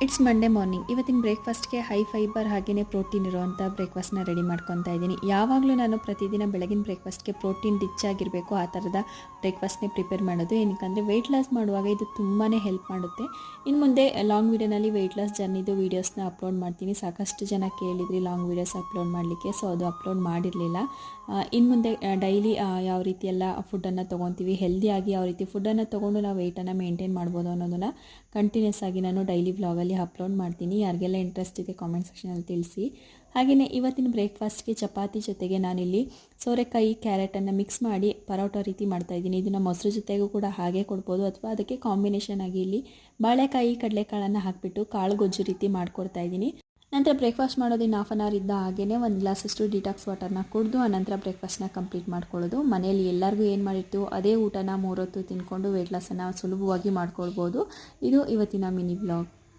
It's Monday morning. ಇವತ್ತಿನ ಬ್ರೇಕ್ಫಾಸ್ಟ್ಗೆ high fibre ಹಾಗೆಯೇ protein ಇರೋವಂಥ ಬ್ರೇಕ್ಫಾಸ್ಟ್ನ ರೆಡಿ ಮಾಡ್ಕೊತಾ ಇದ್ದೀನಿ. ಯಾವಾಗಲೂ ನಾನು ಪ್ರತಿದಿನ ಬೆಳಗಿನ ಬ್ರೇಕ್ಫಾಸ್ಟ್ಗೆ ಪ್ರೋಟೀನ್ ರಿಚ್ ಆಗಿರಬೇಕು ಆ ಥರದ ಬ್ರೇಕ್ಫಾಸ್ಟ್ನೇ ಪ್ರಿಪೇರ್ ಮಾಡೋದು. ಏನಕ್ಕೆ ವೆಯ್ಟ್ ಲಾಸ್ ಮಾಡುವಾಗ ಇದು ತುಂಬಾ ಹೆಲ್ಪ್ ಮಾಡುತ್ತೆ. ಇನ್ನು ಮುಂದೆ ಲಾಂಗ್ ವೀಡಿಯೋನಲ್ಲಿ ವೆಯ್ಟ್ ಲಾಸ್ ಜರ್ನಿದು ವೀಡಿಯೋಸ್ನ ಅಪ್ಲೋಡ್ ಮಾಡ್ತೀನಿ. ಸಾಕಷ್ಟು ಜನ ಕೇಳಿದ್ರಿ ಲಾಂಗ್ ವೀಡಿಯೋಸ್ ಅಪ್ಲೋಡ್ ಮಾಡಲಿಕ್ಕೆ, ಸೊ ಅದು ಅಪ್ಲೋಡ್ ಮಾಡಿರಲಿಲ್ಲ. ಇನ್ನು ಮುಂದೆ ಡೈಲಿ ಯಾವ ರೀತಿ ಎಲ್ಲ ಫುಡ್ಡನ್ನು ತೊಗೊತೀವಿ, ಹೆಲ್ದಿಯಾಗಿ ಯಾವ ರೀತಿ ಫುಡ್ಡನ್ನು ತೊಗೊಂಡು ನಾವು ವೆಯ್ಟನ್ನು ಮೇಂಟೈನ್ ಮಾಡ್ಬೋದು ಅನ್ನೋದನ್ನು ಕಂಟಿನ್ಯೂಸ್ ಆಗಿ ನಾನು ಡೈಲಿ ವ್ಲಾಗಲ್ಲಿ ಅಪ್ಲೋಡ್ ಮಾಡ್ತೀನಿ. ಯಾರಿಗೆಲ್ಲ ಇಂಟ್ರೆಸ್ಟ್ ಇದೆ ಕಾಮೆಂಟ್ ಸೆಕ್ಷನಲ್ಲಿ ತಿಳಿಸಿ. ಹಾಗೆಯೇ ಇವತ್ತಿನ ಬ್ರೇಕ್ಫಾಸ್ಟ್ಗೆ ಚಪಾತಿ ಜೊತೆಗೆ ನಾನಿಲ್ಲಿ ಸೋರೆಕಾಯಿ ಕ್ಯಾರೆಟನ್ನು ಮಿಕ್ಸ್ ಮಾಡಿ ಪರೋಟ ರೀತಿ ಮಾಡ್ತಾಯಿದ್ದೀನಿ. ಇದನ್ನು ಮೊಸರು ಜೊತೆಗೂ ಕೂಡ ಹಾಗೆ ಕೊಡ್ಬೋದು, ಅಥವಾ ಅದಕ್ಕೆ ಕಾಂಬಿನೇಷನ್ ಆಗಿ ಇಲ್ಲಿ ಬಾಳೆಕಾಯಿ ಕಡಲೆಕಾಳನ್ನು ಹಾಕಿಬಿಟ್ಟು ಕಾಳು ಗೊಜ್ಜು ರೀತಿ ಮಾಡ್ಕೊಡ್ತಾ ಇದ್ದೀನಿ. ನಂತರ ಬ್ರೇಕ್ಫಾಸ್ಟ್ ಮಾಡೋದಿನ್ನು ಹಾಫ್ ಆನ್ ಅವರ್ ಇದ್ದ ಹಾಗೆಯೇ ಒಂದು ಗ್ಲಾಸಷ್ಟು ಡಿಟಾಕ್ಸ್ ವಾಟರ್ನ ಕುಡಿದು ಆನಂತರ ಬ್ರೇಕ್ಫಾಸ್ಟ್ನ ಕಂಪ್ಲೀಟ್ ಮಾಡ್ಕೊಳ್ಳೋದು. ಮನೆಯಲ್ಲಿ ಎಲ್ಲರಿಗೂ ಏನು ಮಾಡಿರ್ತೀವೋ ಅದೇ ಊಟನ 3 ಹೊತ್ತು ತಿಂದ್ಕೊಂಡು ವೆಯ್ಟ್ ಲಾಸನ್ನು ಸುಲಭವಾಗಿ ಮಾಡ್ಕೊಳ್ಬೋದು. ಇದು ಇವತ್ತಿನ ಮಿನಿ ಬ್ಲಾಗ್.